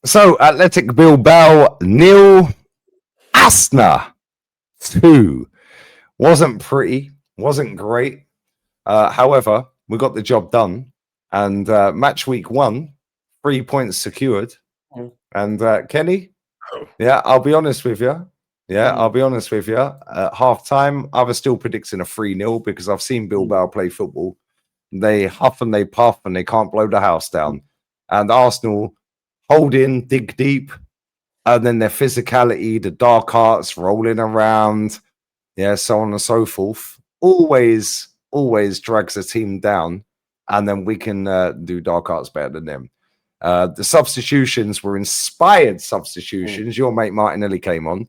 So, Athletic Bilbao 0, Asna 2. Wasn't pretty, wasn't great. However, we got the job done. And match week 1, 3 points secured. And Kenny, I'll be honest with you. I'll be honest with you. At half time, I was still predicting a 3-0 because I've seen Bilbao play football. They huff and they puff and they can't blow the house down. And Arsenal hold in, dig deep, and then their physicality, the dark arts rolling around, so on and so forth, always drags the team down, and then we can do dark arts better than them. The substitutions were inspired substitutions. Your mate Martinelli came on.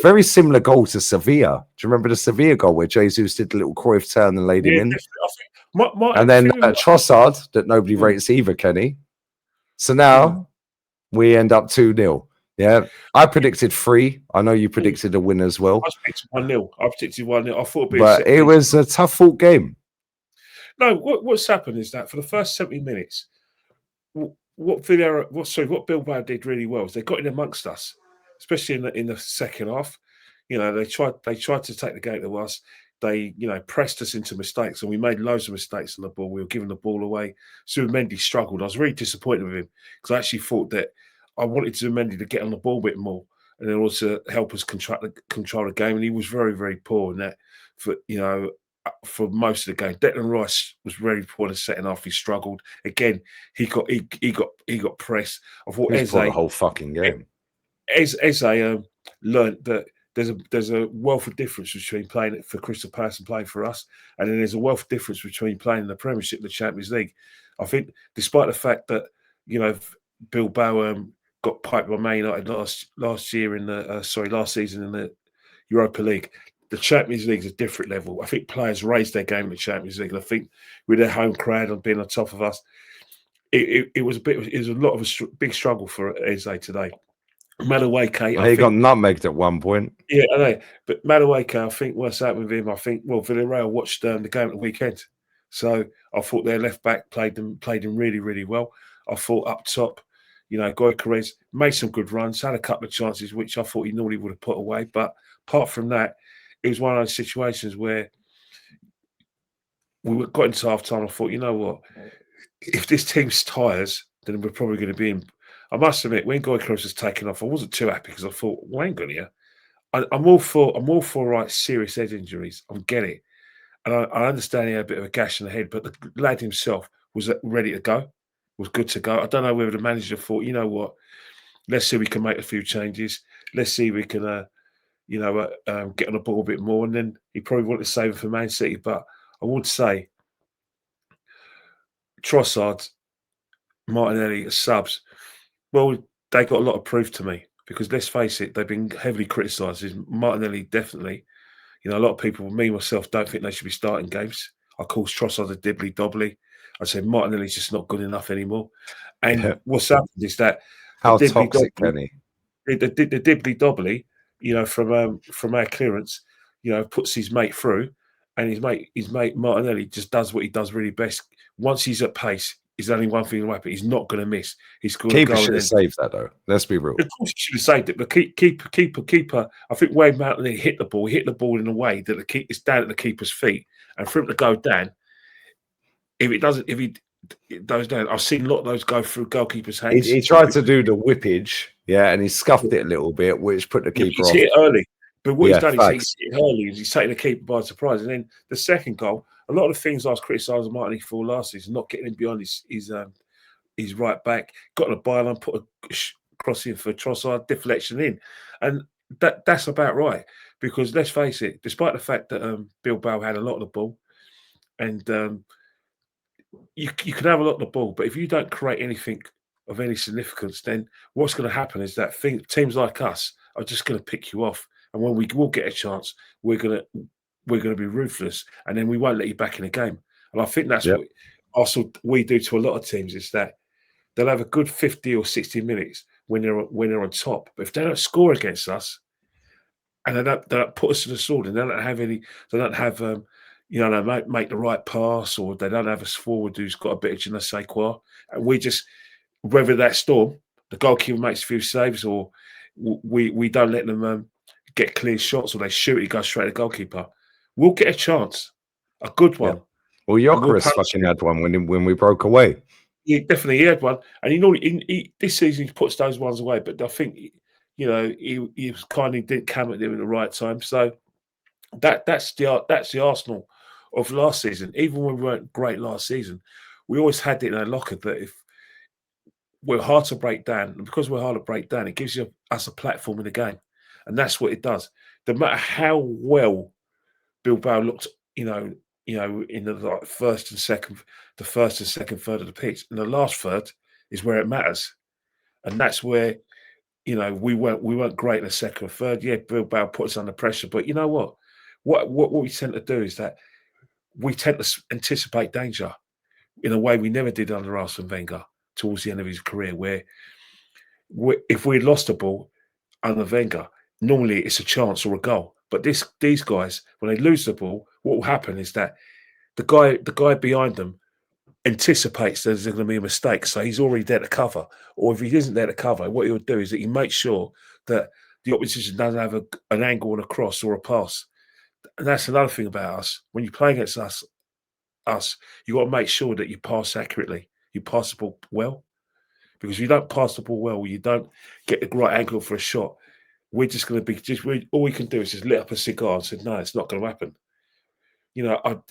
Very similar goal to Sevilla. Do you remember the Sevilla goal where Jesus did the little Cruyff turn and laid him in? And then Trossard, that nobody rates either, Kenny. So now we end up 2-0. Yeah, I predicted 3. I know you predicted a win as well. I predicted 1-0. I predicted 1-0. I thought, but it was a tough fought game. No, what's happened is that for the first 70 minutes, what Bilbao did really well is they got in amongst us, especially in the second half. You know, they tried to take the game to us. They, pressed us into mistakes, and we made loads of mistakes on the ball. We were giving the ball away. Zubimendi struggled. I was really disappointed with him because I actually thought that I wanted Zubimendi to get on the ball a bit more and then also help us control the game. And he was very, very poor in that for most of the game. Declan Rice was very poor in the second half. He struggled again. He got pressed. I thought Eze the whole fucking game. Eze learned that there's a wealth of difference between playing for Crystal Palace and playing for us, and then there's a wealth of difference between playing in the Premiership and the Champions League. I think, despite the fact that Bilbao got piped by Man United last season in the Europa League, the Champions League is a different level. I think players raised their game in the Champions League, and I think with their home crowd and being on top of us, it was a lot of a big struggle for Eze today. Madueke, he got nutmegged at one point. Yeah, I know. But Madueke, I think what's happened with him, Villarreal watched the game at the weekend. So I thought their left back played him really, really well. I thought up top, Gyökeres made some good runs, had a couple of chances which I thought he normally would have put away. But apart from that, it was one of those situations where we got into half time. I thought, you know what? If this team's tires, then we're probably going to be in. I must admit, when Gyökeres was taken off, I wasn't too happy because I thought, well, hang on here. I'm all for serious head injuries. I get it. And I understand he had a bit of a gash in the head, but the lad himself was ready to go, was good to go. I don't know whether the manager thought, you know what, let's see if we can make a few changes. Let's see if we can, get on the ball a bit more. And then he probably wanted to save it for Man City. But I would say Trossard, Martinelli as subs, well, they got a lot of proof to me because let's face it, they've been heavily criticised. Martinelli definitely. A lot of people, me myself, don't think they should be starting games. I call Trossard a dibbly-dobbly. I say Martinelli's just not good enough anymore. And what's happened is that how toxic, Kenny? The dibbly-dobbly, from our clearance, puts his mate through, and his mate Martinelli just does what he does really best. Once he's at pace, there's only one thing to happen. He's not going to miss. He's going to go. Keeper should have saved that, though. Let's be real. Of course, he should have saved it. But keeper. I think Wayne Mountain hit the ball in a way that it's down at the keeper's feet, and for him to go down, if he goes down, I've seen a lot of those go through goalkeeper's hands. He tried to do the whippage, and he scuffed it a little bit, which put the keeper off. He's hit early, but what he's done is he's hit early. He's taken the keeper by surprise, and then the second goal. A lot of the things I was criticising Martin for last season, not getting him beyond his right back, got on a byline, put a crossing for Trossard, deflection in. And that's about right. Because let's face it, despite the fact that Bilbao had a lot of the ball, and you can have a lot of the ball, but if you don't create anything of any significance, then what's going to happen is that teams like us are just going to pick you off. And when we will get a chance, we're going to be ruthless, and then we won't let you back in the game. And I think that's what also we do to a lot of teams is that they'll have a good 50 or 60 minutes when they're on top. But if they don't score against us, and they don't put us to the sword, and they don't have make the right pass, or they don't have us forward who's got a bit of je ne sais quoi, and we just weather that storm, the goalkeeper makes a few saves, or we don't let them get clear shots, or they shoot, it goes straight to the goalkeeper, we'll get a chance, a good one. Yeah. Well, Jokeris fucking had one when we broke away. Yeah, definitely, he had one, and he this season he puts those ones away. But I think he was kind of didn't come at them at the right time. So that's the Arsenal of last season. Even when we weren't great last season, we always had it in our locker that if we're hard to break down, and because we're hard to break down, it gives us a platform in the game, and that's what it does. No matter how well Bilbao looked, in the first and second third of the pitch, and the last third is where it matters, and that's where we weren't great in the second or third. Yeah, Bilbao put us under pressure, but you know what? What we tend to do is that we tend to anticipate danger in a way we never did under Arsene Wenger towards the end of his career, where if we lost the ball under Wenger, normally it's a chance or a goal. But these guys, when they lose the ball, what will happen is that the guy behind them anticipates there's going to be a mistake, so he's already there to cover. Or if he isn't there to cover, what he'll do is that he makes sure that the opposition doesn't have an angle on a cross or a pass. And that's another thing about us. When you play against us, you got to make sure that you pass accurately, you pass the ball well. Because if you don't pass the ball well, you don't get the right angle for a shot, we're just going to be all we can do is just lit up a cigar and say, no, it's not going to happen. I'm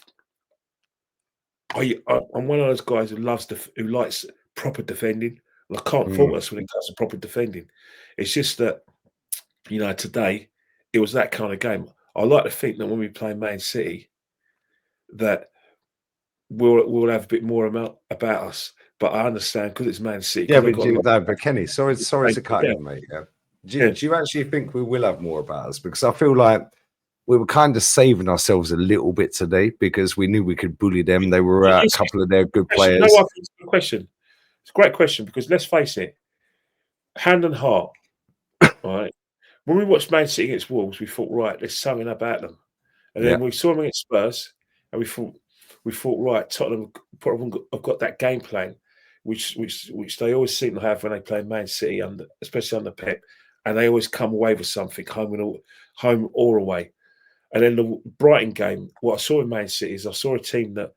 one of those guys who likes proper defending. And I can't fault us when it comes to proper defending. It's just that, today it was that kind of game. I like to think that when we play Man City, that we'll have a bit more about us. But I understand because it's Man City. Yeah, but Kenny, sorry to cut in, mate. Yeah. Do you actually think we will have more about us? Because I feel like we were kind of saving ourselves a little bit today because we knew we could bully them. They were a couple of their good players. No, I think it's a good question. It's a great question because let's face it, hand and heart. All right. When we watched Man City against Wolves, we thought, right, there's something about them. And then we saw them against Spurs, and we thought, right, Tottenham have got that game plan, which they always seem to have when they play Man City, especially under Pep, and they always come away with something, home or away. And then the Brighton game, what I saw in Man City is I saw a team that,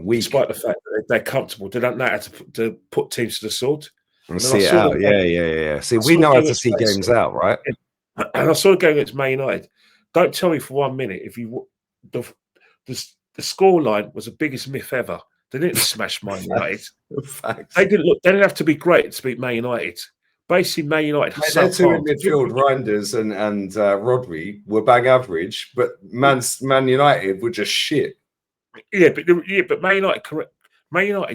despite the fact that they're comfortable, they don't know how to put teams to the sword. And see it out. Yeah. See, we know how to see games out, right? And I saw the game against Man United. Don't tell me for 1 minute if the scoreline was the biggest myth ever. They didn't smash Man United. They didn't have to be great to beat Man United. Basically, Man United. Their two in midfield, Reinders and Rodri, were bang average, but Man United were just shit. Yeah, but Man United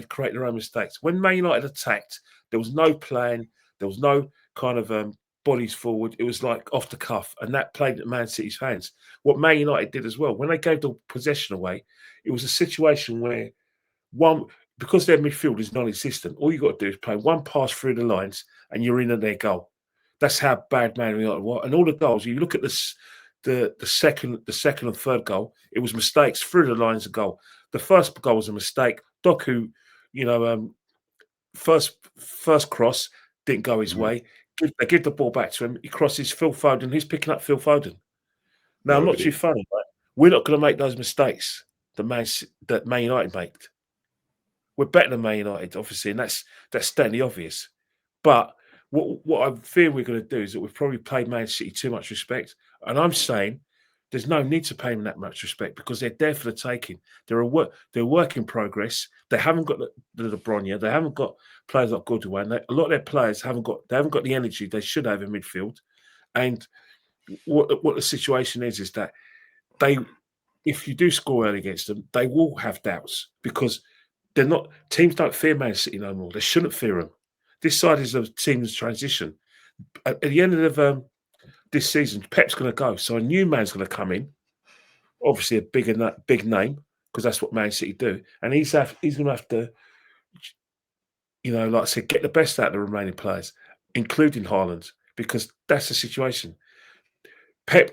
created their own mistakes. When Man United attacked, there was no plan. There was no kind of bodies forward. It was like off the cuff, and that played at Man City's hands. What Man United did as well, when they gave the possession away, it was a situation where because their midfield is non-existent, all you got to do is play one pass through the lines and you're in at their goal. That's how bad Man United were. And all the goals, you look at the second and third goal, it was mistakes through the lines of goal. The first goal was a mistake. Doku, first cross didn't go his way. They give the ball back to him. He crosses Phil Foden. Who's picking up Phil Foden? Now, I'm not too funny, right? We're not going to make those mistakes that Man United made. We're better than Man United, obviously, and that's stating obvious. But what I fear we're going to do is that we've probably paid Man City too much respect. And I'm saying there's no need to pay them that much respect because they're there for the taking. They're a work in progress. They haven't got the Bronya. They haven't got players like Goodwin. A lot of their players haven't got the energy they should have in midfield. And what the situation is that if you do score early against them, they will have doubts because teams don't fear Man City no more. They shouldn't fear them. This side is a team's transition. At the end of this season, Pep's going to go, so a new man's going to come in. Obviously, a big name because that's what Man City do, and he's going to have to, like I said, get the best out of the remaining players, including Haaland, because that's the situation. Pep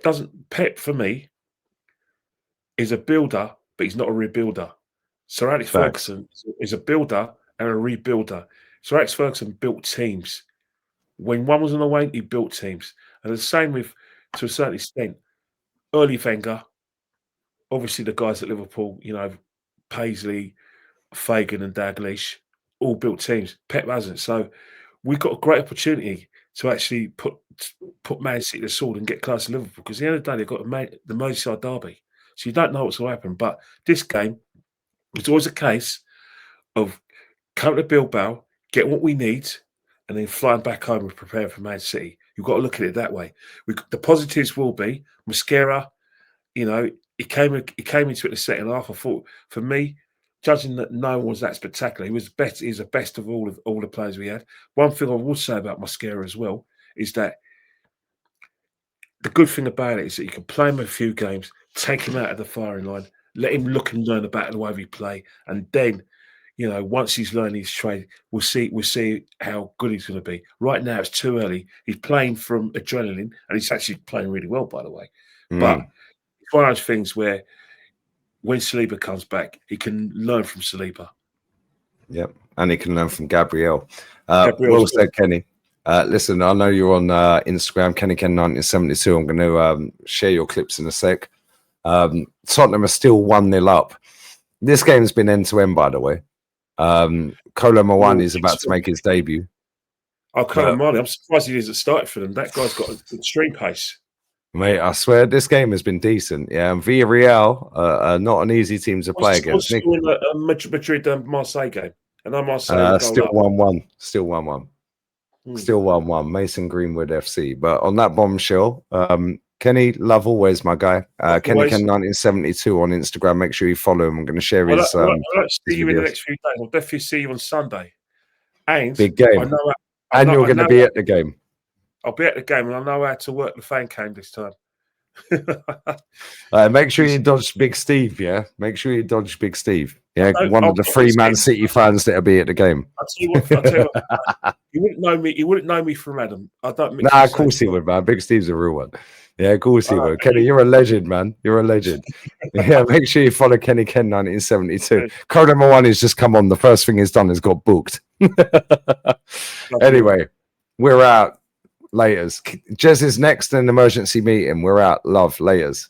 for me is a builder, but he's not a rebuilder. Sir Alex Ferguson is a builder and a rebuilder. Sir Alex Ferguson built teams. when one was on the way, he built teams. And the same with, to a certain extent, early Wenger, obviously the guys at Liverpool, Paisley, Fagan and Dalglish, all built teams. Pep hasn't. So we've got a great opportunity to actually put Man City to the sword and get close to Liverpool, because at the end of the day, they've got the Merseyside derby. So you don't know what's going to happen. But this game, it's always a case of coming to Bilbao, get what we need, and then flying back home and preparing for Man City. You've got to look at it that way. The positives will be Mosquera. He came into it in the second half. I thought, for me, judging that no one was that spectacular, he was best. He's the best of all the players we had. One thing I will say about Mosquera as well is that the good thing about it is that you can play him a few games, take him out of the firing line, let him look and learn about the way we play, and then, once he's learned his trade, we'll see how good he's going to be. Right now, it's too early. He's playing from adrenaline, and he's actually playing really well, by the way. But it's one of those things where, when Saliba comes back, he can learn from Saliba. Yep, and he can learn from Gabriel. Well said, Kenny. Listen, I know you're on Instagram, KennyKen1972. I'm going to share your clips in a sec. Tottenham are still 1-0 up. This game's been end-to-end, by the way. Kolo Muani is about to make his debut. Oh, Kolo Muani, I'm surprised he hasn't started for them. That guy's got a extreme pace. Mate, I swear this game has been decent. Yeah, and Villarreal are not an easy team to play against. Still in the Madrid-Marseille game. And Marseille still 1-1. Still 1-1. Still 1-1. Mason Greenwood FC. But on that bombshell, Kenny, love always, my guy. KennyKen1972 on Instagram. Make sure you follow him. I'm going to share his. I'll see you in the next few days. I'll definitely see you on Sunday. And big game. And you're going to be at the game. I'll be at the game, and I know how to work the fan cam this time. Make sure you dodge Big Steve, yeah? Make sure you dodge Big Steve. Yeah, one of the 3 Man City fans that'll be at the game. I'll tell you what, you wouldn't know me from Adam. I don't. Nah, of course he would, man. Big Steve's a real one. Yeah, of course he would. Kenny, you're a legend, man. You're a legend. Yeah, make sure you follow Kenny Ken 1972. Code number 1 has just come on. The first thing he's done is got booked. Anyway, we're out. Laters. Jez is next in an emergency meeting. We're out. Love. Laters.